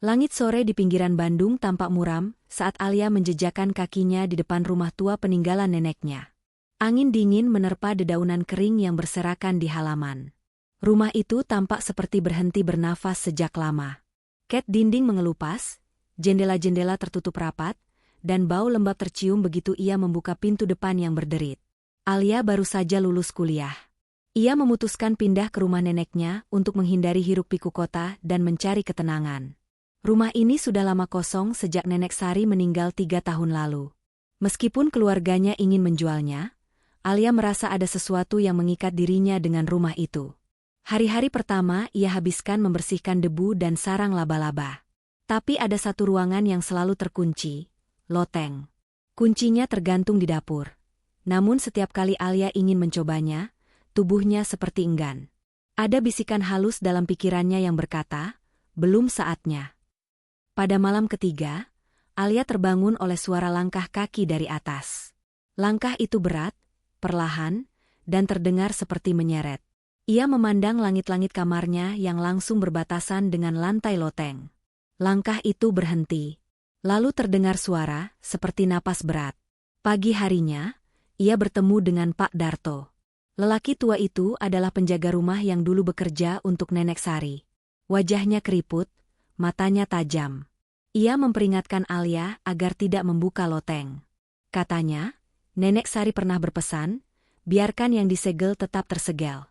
Langit sore di pinggiran Bandung tampak muram saat Alia menjejakkan kakinya di depan rumah tua peninggalan neneknya. Angin dingin menerpa dedaunan kering yang berserakan di halaman. Rumah itu tampak seperti berhenti bernafas sejak lama. Cat dinding mengelupas, jendela-jendela tertutup rapat, dan bau lembab tercium begitu ia membuka pintu depan yang berderit. Alia baru saja lulus kuliah. Ia memutuskan pindah ke rumah neneknya untuk menghindari hiruk-pikuk kota dan mencari ketenangan. Rumah ini sudah lama kosong sejak Nenek Sari meninggal 3 tahun lalu. Meskipun keluarganya ingin menjualnya, Alia merasa ada sesuatu yang mengikat dirinya dengan rumah itu. Hari-hari pertama ia habiskan membersihkan debu dan sarang laba-laba. Tapi ada satu ruangan yang selalu terkunci, loteng. Kuncinya tergantung di dapur. Namun setiap kali Alia ingin mencobanya, tubuhnya seperti enggan. Ada bisikan halus dalam pikirannya yang berkata, belum saatnya. Pada malam ketiga, Alia terbangun oleh suara langkah kaki dari atas. Langkah itu berat, perlahan, dan terdengar seperti menyeret. Ia memandang langit-langit kamarnya yang langsung berbatasan dengan lantai loteng. Langkah itu berhenti. Lalu terdengar suara, seperti napas berat. Pagi harinya, ia bertemu dengan Pak Darto. Lelaki tua itu adalah penjaga rumah yang dulu bekerja untuk Nenek Sari. Wajahnya keriput, matanya tajam. Ia memperingatkan Alia agar tidak membuka loteng. Katanya, Nenek Sari pernah berpesan, biarkan yang disegel tetap tersegel.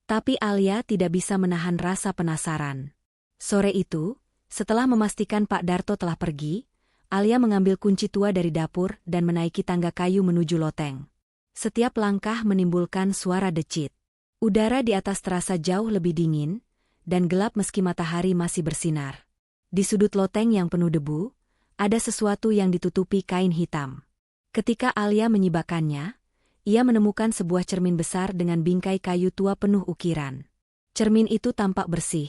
Tapi Alia tidak bisa menahan rasa penasaran. Sore itu, setelah memastikan Pak Darto telah pergi, Alia mengambil kunci tua dari dapur dan menaiki tangga kayu menuju loteng. Setiap langkah menimbulkan suara decit. Udara di atas terasa jauh lebih dingin, dan gelap meski matahari masih bersinar. Di sudut loteng yang penuh debu, ada sesuatu yang ditutupi kain hitam. Ketika Alia menyibakannya, ia menemukan sebuah cermin besar dengan bingkai kayu tua penuh ukiran. Cermin itu tampak bersih,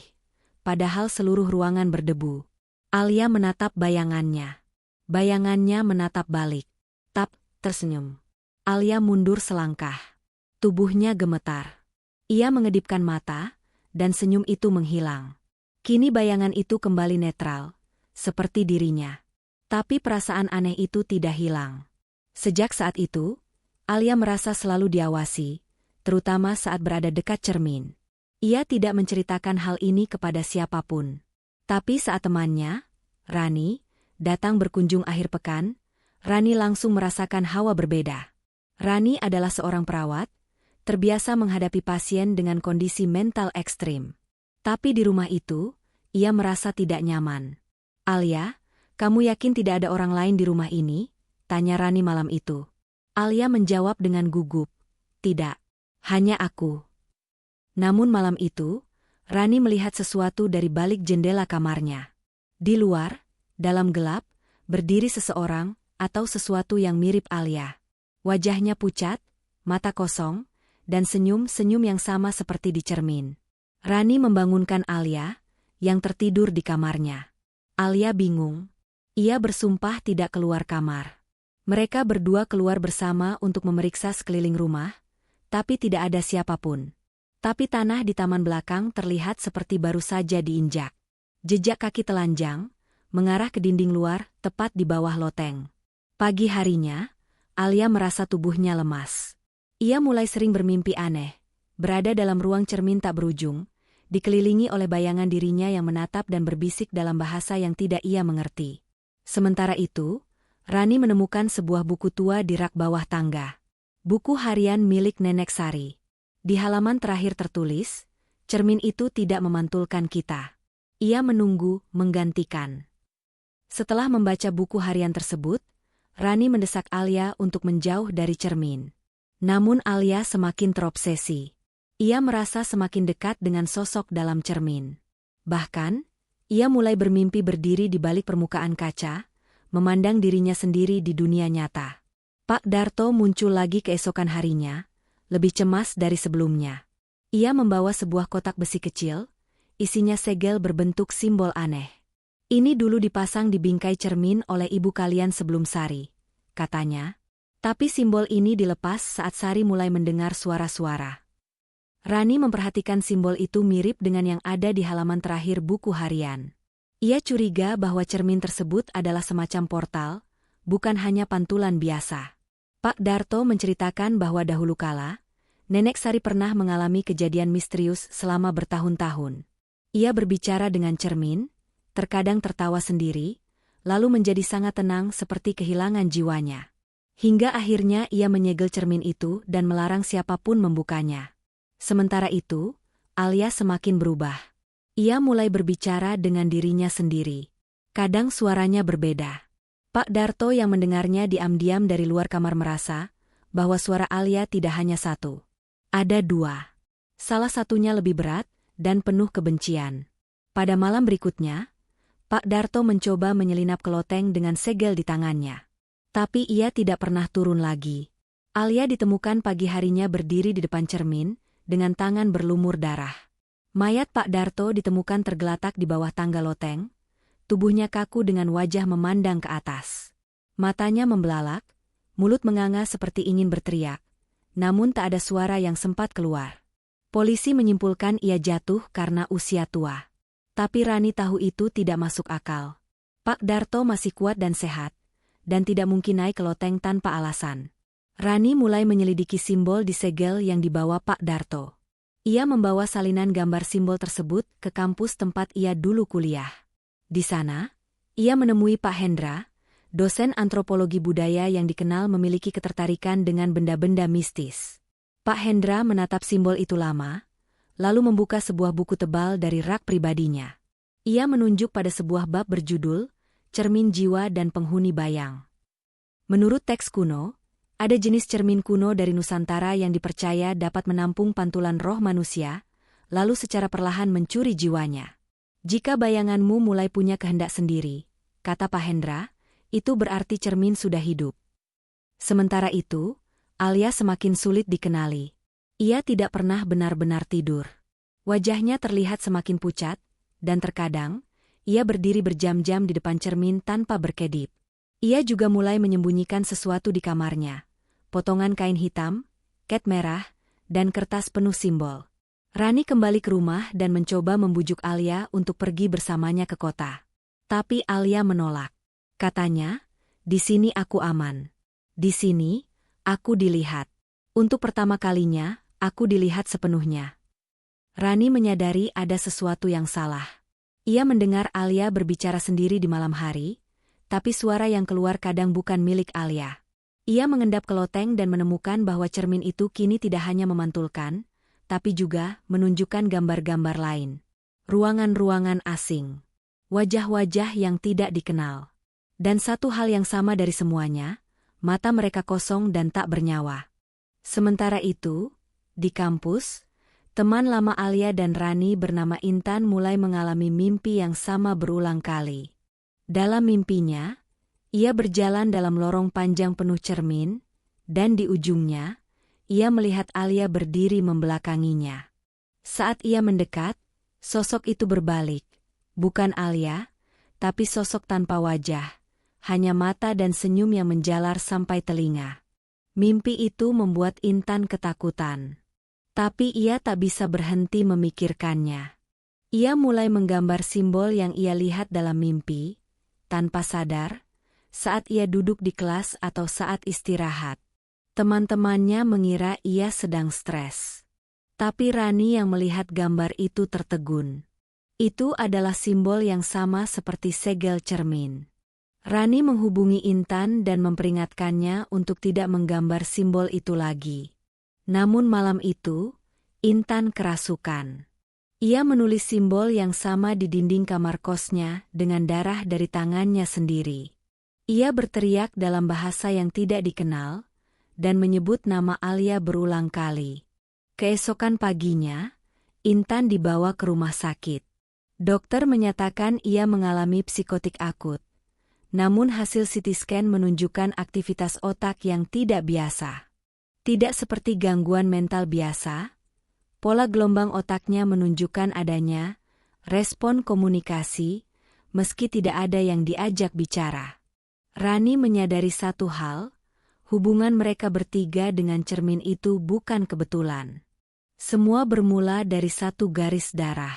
padahal seluruh ruangan berdebu. Alia menatap bayangannya. Bayangannya menatap balik. Tap, tersenyum. Alia mundur selangkah. Tubuhnya gemetar. Ia mengedipkan mata, dan senyum itu menghilang. Kini bayangan itu kembali netral, seperti dirinya. Tapi perasaan aneh itu tidak hilang. Sejak saat itu, Alia merasa selalu diawasi, terutama saat berada dekat cermin. Ia tidak menceritakan hal ini kepada siapapun. Tapi saat temannya, Rani, datang berkunjung akhir pekan, Rani langsung merasakan hawa berbeda. Rani adalah seorang perawat, terbiasa menghadapi pasien dengan kondisi mental ekstrim. Tapi di rumah itu, ia merasa tidak nyaman. Alia, kamu yakin tidak ada orang lain di rumah ini? Tanya Rani malam itu. Alia menjawab dengan gugup. Tidak, hanya aku. Namun malam itu, Rani melihat sesuatu dari balik jendela kamarnya. Di luar, dalam gelap, berdiri seseorang atau sesuatu yang mirip Alia. Wajahnya pucat, mata kosong, dan senyum-senyum yang sama seperti di cermin. Rani membangunkan Alia, yang tertidur di kamarnya. Alia bingung. Ia bersumpah tidak keluar kamar. Mereka berdua keluar bersama untuk memeriksa sekeliling rumah, tapi tidak ada siapapun. Tapi tanah di taman belakang terlihat seperti baru saja diinjak. Jejak kaki telanjang, mengarah ke dinding luar, tepat di bawah loteng. Pagi harinya, Alia merasa tubuhnya lemas. Ia mulai sering bermimpi aneh, berada dalam ruang cermin tak berujung, dikelilingi oleh bayangan dirinya yang menatap dan berbisik dalam bahasa yang tidak ia mengerti. Sementara itu, Rani menemukan sebuah buku tua di rak bawah tangga. Buku harian milik Nenek Sari. Di halaman terakhir tertulis, cermin itu tidak memantulkan kita. Ia menunggu, menggantikan. Setelah membaca buku harian tersebut, Rani mendesak Alia untuk menjauh dari cermin. Namun Alia semakin terobsesi. Ia merasa semakin dekat dengan sosok dalam cermin. Bahkan, ia mulai bermimpi berdiri di balik permukaan kaca, memandang dirinya sendiri di dunia nyata. Pak Darto muncul lagi keesokan harinya, lebih cemas dari sebelumnya. Ia membawa sebuah kotak besi kecil, isinya segel berbentuk simbol aneh. Ini dulu dipasang di bingkai cermin oleh ibu kalian sebelum Sari, katanya. Tapi simbol ini dilepas saat Sari mulai mendengar suara-suara. Rani memperhatikan simbol itu mirip dengan yang ada di halaman terakhir buku harian. Ia curiga bahwa cermin tersebut adalah semacam portal, bukan hanya pantulan biasa. Pak Darto menceritakan bahwa dahulu kala, Nenek Sari pernah mengalami kejadian misterius selama bertahun-tahun. Ia berbicara dengan cermin, terkadang tertawa sendiri, lalu menjadi sangat tenang seperti kehilangan jiwanya. Hingga akhirnya ia menyegel cermin itu dan melarang siapapun membukanya. Sementara itu, Alia semakin berubah. Ia mulai berbicara dengan dirinya sendiri. Kadang suaranya berbeda. Pak Darto yang mendengarnya diam-diam dari luar kamar merasa bahwa suara Alia tidak hanya satu. Ada dua. Salah satunya lebih berat dan penuh kebencian. Pada malam berikutnya, Pak Darto mencoba menyelinap ke loteng dengan segel di tangannya. Tapi ia tidak pernah turun lagi. Alia ditemukan pagi harinya berdiri di depan cermin, dengan tangan berlumur darah. Mayat Pak Darto ditemukan tergeletak di bawah tangga loteng, tubuhnya kaku dengan wajah memandang ke atas. Matanya membelalak, mulut menganga seperti ingin berteriak, namun tak ada suara yang sempat keluar. Polisi menyimpulkan ia jatuh karena usia tua. Tapi Rani tahu itu tidak masuk akal. Pak Darto masih kuat dan sehat, dan tidak mungkin naik ke loteng tanpa alasan. Rani mulai menyelidiki simbol di segel yang dibawa Pak Darto. Ia membawa salinan gambar simbol tersebut ke kampus tempat ia dulu kuliah. Di sana, ia menemui Pak Hendra, dosen antropologi budaya yang dikenal memiliki ketertarikan dengan benda-benda mistis. Pak Hendra menatap simbol itu lama, lalu membuka sebuah buku tebal dari rak pribadinya. Ia menunjuk pada sebuah bab berjudul, Cermin Jiwa dan Penghuni Bayang. Menurut teks kuno, ada jenis cermin kuno dari Nusantara yang dipercaya dapat menampung pantulan roh manusia, lalu secara perlahan mencuri jiwanya. Jika bayanganmu mulai punya kehendak sendiri, kata Pak Hendra, itu berarti cermin sudah hidup. Sementara itu, Alia semakin sulit dikenali. Ia tidak pernah benar-benar tidur. Wajahnya terlihat semakin pucat, dan terkadang, ia berdiri berjam-jam di depan cermin tanpa berkedip. Ia juga mulai menyembunyikan sesuatu di kamarnya. Potongan kain hitam, cat merah, dan kertas penuh simbol. Rani kembali ke rumah dan mencoba membujuk Alia untuk pergi bersamanya ke kota. Tapi Alia menolak. Katanya, di sini aku aman. Di sini, aku dilihat. Untuk pertama kalinya, aku dilihat sepenuhnya. Rani menyadari ada sesuatu yang salah. Ia mendengar Alia berbicara sendiri di malam hari, tapi suara yang keluar kadang bukan milik Alia. Ia mengendap ke loteng dan menemukan bahwa cermin itu kini tidak hanya memantulkan, tapi juga menunjukkan gambar-gambar lain. Ruangan-ruangan asing. Wajah-wajah yang tidak dikenal. Dan satu hal yang sama dari semuanya, mata mereka kosong dan tak bernyawa. Sementara itu, di kampus, teman lama Alia dan Rani bernama Intan mulai mengalami mimpi yang sama berulang kali. Dalam mimpinya, ia berjalan dalam lorong panjang penuh cermin, dan di ujungnya, ia melihat Alia berdiri membelakanginya. Saat ia mendekat, sosok itu berbalik. Bukan Alia, tapi sosok tanpa wajah, hanya mata dan senyum yang menjalar sampai telinga. Mimpi itu membuat Intan ketakutan. Tapi ia tak bisa berhenti memikirkannya. Ia mulai menggambar simbol yang ia lihat dalam mimpi, tanpa sadar, saat ia duduk di kelas atau saat istirahat. Teman-temannya mengira ia sedang stres. Tapi Rani yang melihat gambar itu tertegun. Itu adalah simbol yang sama seperti segel cermin. Rani menghubungi Intan dan memperingatkannya untuk tidak menggambar simbol itu lagi. Namun malam itu, Intan kerasukan. Ia menulis simbol yang sama di dinding kamar kosnya dengan darah dari tangannya sendiri. Ia berteriak dalam bahasa yang tidak dikenal, dan menyebut nama Alia berulang kali. Keesokan paginya, Intan dibawa ke rumah sakit. Dokter menyatakan ia mengalami psikotik akut. Namun hasil CT scan menunjukkan aktivitas otak yang tidak biasa. Tidak seperti gangguan mental biasa, pola gelombang otaknya menunjukkan adanya respon komunikasi, meski tidak ada yang diajak bicara. Rani menyadari satu hal, hubungan mereka bertiga dengan cermin itu bukan kebetulan. Semua bermula dari satu garis darah.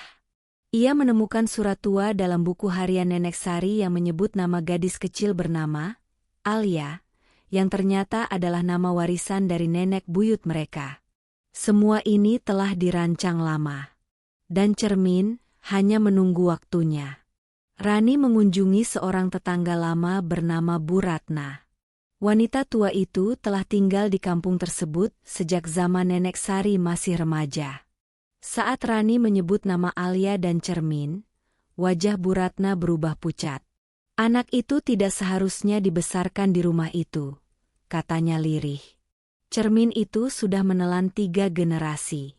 Ia menemukan surat tua dalam buku harian Nenek Sari yang menyebut nama gadis kecil bernama Alia, yang ternyata adalah nama warisan dari nenek buyut mereka. Semua ini telah dirancang lama. Dan Cermin hanya menunggu waktunya. Rani mengunjungi seorang tetangga lama bernama Bu Ratna. Wanita tua itu telah tinggal di kampung tersebut sejak zaman Nenek Sari masih remaja. Saat Rani menyebut nama Alia dan Cermin, wajah Bu Ratna berubah pucat. Anak itu tidak seharusnya dibesarkan di rumah itu, katanya lirih. Cermin itu sudah menelan 3 generasi.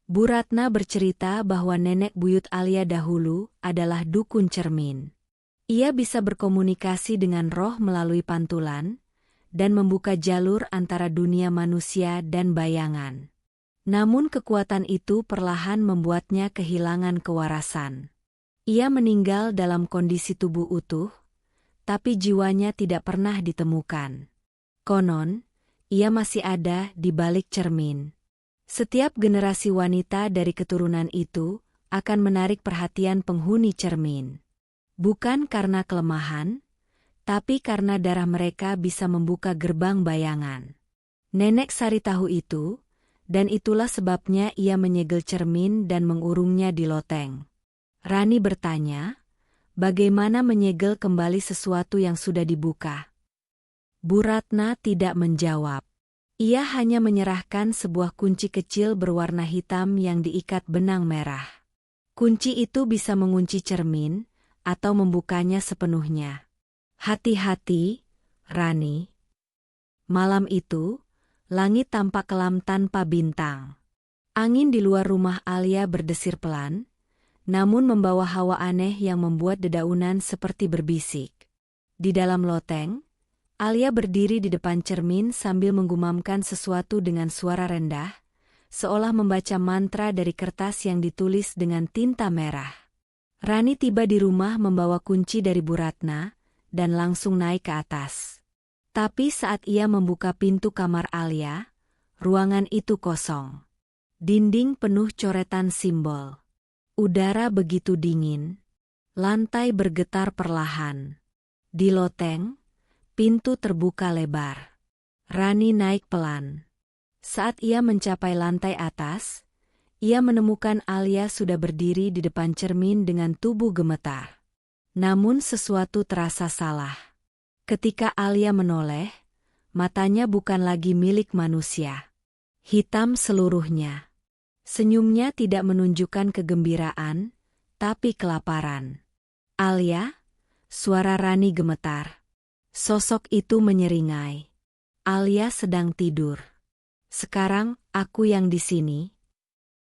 Bu Ratna bercerita bahwa nenek buyut Alia dahulu adalah dukun cermin. Ia bisa berkomunikasi dengan roh melalui pantulan dan membuka jalur antara dunia manusia dan bayangan. Namun kekuatan itu perlahan membuatnya kehilangan kewarasan. Ia meninggal dalam kondisi tubuh utuh, tapi jiwanya tidak pernah ditemukan. Konon, ia masih ada di balik cermin. Setiap generasi wanita dari keturunan itu akan menarik perhatian penghuni cermin. Bukan karena kelemahan, tapi karena darah mereka bisa membuka gerbang bayangan. Nenek Sari tahu itu, dan itulah sebabnya ia menyegel cermin dan mengurungnya di loteng. Rani bertanya, bagaimana menyegel kembali sesuatu yang sudah dibuka? Bu Ratna tidak menjawab. Ia hanya menyerahkan sebuah kunci kecil berwarna hitam yang diikat benang merah. Kunci itu bisa mengunci cermin, atau membukanya sepenuhnya. Hati-hati, Rani. Malam itu, langit tampak kelam tanpa bintang. Angin di luar rumah Alia berdesir pelan, namun membawa hawa aneh yang membuat dedaunan seperti berbisik. Di dalam loteng, Alia berdiri di depan cermin sambil menggumamkan sesuatu dengan suara rendah, seolah membaca mantra dari kertas yang ditulis dengan tinta merah. Rani tiba di rumah membawa kunci dari Bu Ratna, dan langsung naik ke atas. Tapi saat ia membuka pintu kamar Alia, ruangan itu kosong. Dinding penuh coretan simbol. Udara begitu dingin. Lantai bergetar perlahan. Di loteng, pintu terbuka lebar. Rani naik pelan. Saat ia mencapai lantai atas, ia menemukan Alia sudah berdiri di depan cermin dengan tubuh gemetar. Namun sesuatu terasa salah. Ketika Alia menoleh, matanya bukan lagi milik manusia. Hitam seluruhnya. Senyumnya tidak menunjukkan kegembiraan, tapi kelaparan. Alia, suara Rani gemetar. Sosok itu menyeringai. Alia sedang tidur. Sekarang aku yang di sini.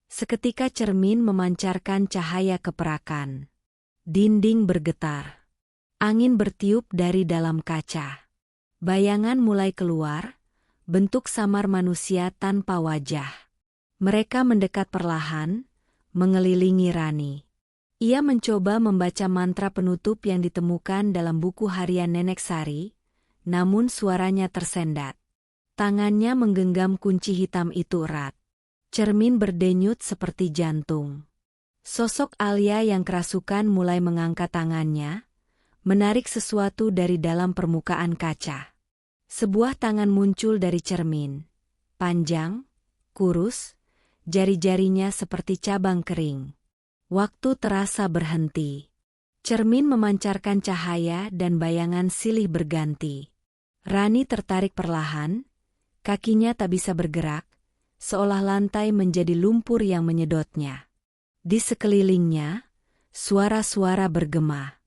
Seketika cermin memancarkan cahaya keperakan. Dinding bergetar. Angin bertiup dari dalam kaca. Bayangan mulai keluar, bentuk samar manusia tanpa wajah. Mereka mendekat perlahan, mengelilingi Rani. Ia mencoba membaca mantra penutup yang ditemukan dalam buku harian Nenek Sari, namun suaranya tersendat. Tangannya menggenggam kunci hitam itu erat. Cermin berdenyut seperti jantung. Sosok Alia yang kerasukan mulai mengangkat tangannya, menarik sesuatu dari dalam permukaan kaca. Sebuah tangan muncul dari cermin. Panjang, kurus, jari-jarinya seperti cabang kering. Waktu terasa berhenti. Cermin memancarkan cahaya dan bayangan silih berganti. Rani tertarik perlahan, kakinya tak bisa bergerak, seolah lantai menjadi lumpur yang menyedotnya. Di sekelilingnya, suara-suara bergema.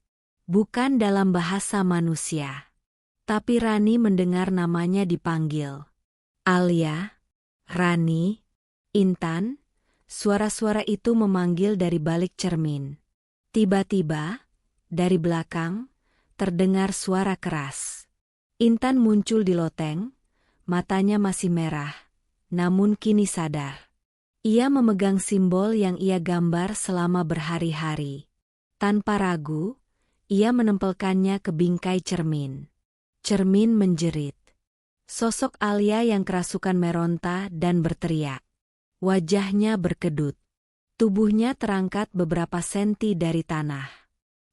Bukan dalam bahasa manusia. Tapi Rani mendengar namanya dipanggil. Alia, Rani, Intan, suara-suara itu memanggil dari balik cermin. Tiba-tiba, dari belakang, terdengar suara keras. Intan muncul di loteng, matanya masih merah, namun kini sadar. Ia memegang simbol yang ia gambar selama berhari-hari. Tanpa ragu, ia menempelkannya ke bingkai cermin. Cermin menjerit. Sosok Alia yang kerasukan meronta dan berteriak. Wajahnya berkedut. Tubuhnya terangkat beberapa senti dari tanah.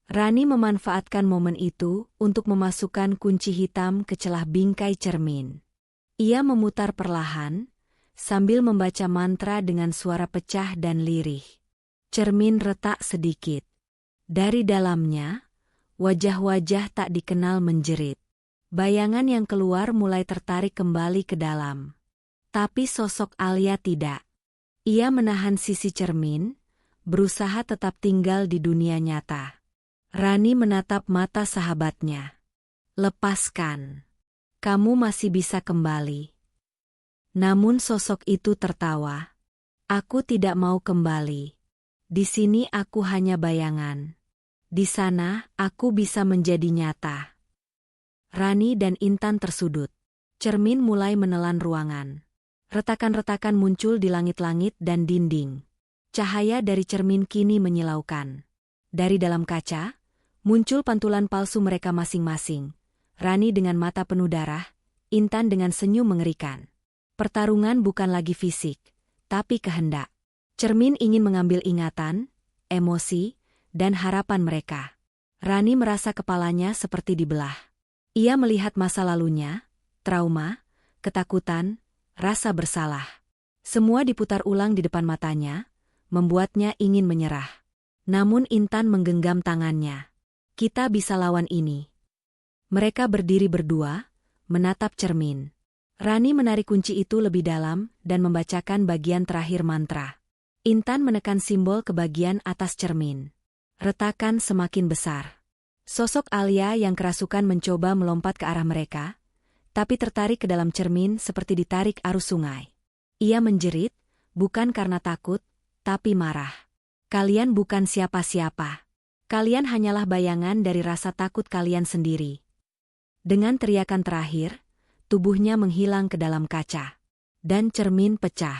Rani memanfaatkan momen itu untuk memasukkan kunci hitam ke celah bingkai cermin. Ia memutar perlahan, sambil membaca mantra dengan suara pecah dan lirih. Cermin retak sedikit. Dari dalamnya, wajah-wajah tak dikenal menjerit. Bayangan yang keluar mulai tertarik kembali ke dalam. Tapi sosok Alia tidak. Ia menahan sisi cermin, berusaha tetap tinggal di dunia nyata. Rani menatap mata sahabatnya. Lepaskan. Kamu masih bisa kembali. Namun sosok itu tertawa. Aku tidak mau kembali. Di sini aku hanya bayangan. Di sana aku bisa menjadi nyata. Rani dan Intan tersudut. Cermin mulai menelan ruangan. Retakan-retakan muncul di langit-langit dan dinding. Cahaya dari cermin kini menyilaukan. Dari dalam kaca, muncul pantulan palsu mereka masing-masing. Rani dengan mata penuh darah, Intan dengan senyum mengerikan. Pertarungan bukan lagi fisik, tapi kehendak. Cermin ingin mengambil ingatan, emosi, dan harapan mereka. Rani merasa kepalanya seperti dibelah. Ia melihat masa lalunya, trauma, ketakutan, rasa bersalah. Semua diputar ulang di depan matanya, membuatnya ingin menyerah. Namun Intan menggenggam tangannya. Kita bisa lawan ini. Mereka berdiri berdua, menatap cermin. Rani menarik kunci itu lebih dalam dan membacakan bagian terakhir mantra. Intan menekan simbol ke bagian atas cermin. Retakan semakin besar. Sosok Alia yang kerasukan mencoba melompat ke arah mereka, tapi tertarik ke dalam cermin seperti ditarik arus sungai. Ia menjerit, bukan karena takut, tapi marah. Kalian bukan siapa-siapa. Kalian hanyalah bayangan dari rasa takut kalian sendiri. Dengan teriakan terakhir, tubuhnya menghilang ke dalam kaca. Dan cermin pecah.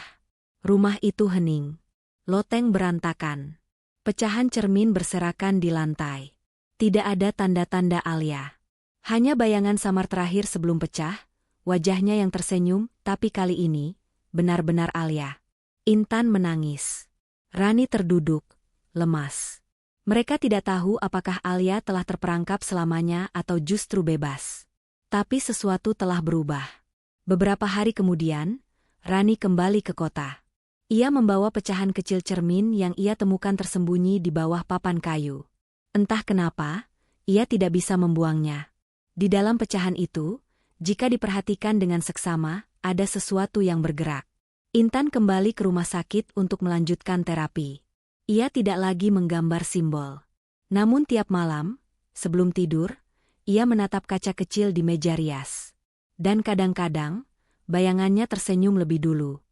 Rumah itu hening. Loteng berantakan. Pecahan cermin berserakan di lantai. Tidak ada tanda-tanda Alia. Hanya bayangan samar terakhir sebelum pecah, wajahnya yang tersenyum, tapi kali ini, benar-benar Alia. Intan menangis. Rani terduduk, lemas. Mereka tidak tahu apakah Alia telah terperangkap selamanya atau justru bebas. Tapi sesuatu telah berubah. Beberapa hari kemudian, Rani kembali ke kota. Ia membawa pecahan kecil cermin yang ia temukan tersembunyi di bawah papan kayu. Entah kenapa, ia tidak bisa membuangnya. Di dalam pecahan itu, jika diperhatikan dengan seksama, ada sesuatu yang bergerak. Intan kembali ke rumah sakit untuk melanjutkan terapi. Ia tidak lagi menggambar simbol. Namun tiap malam, sebelum tidur, ia menatap kaca kecil di meja rias. Dan kadang-kadang, bayangannya tersenyum lebih dulu.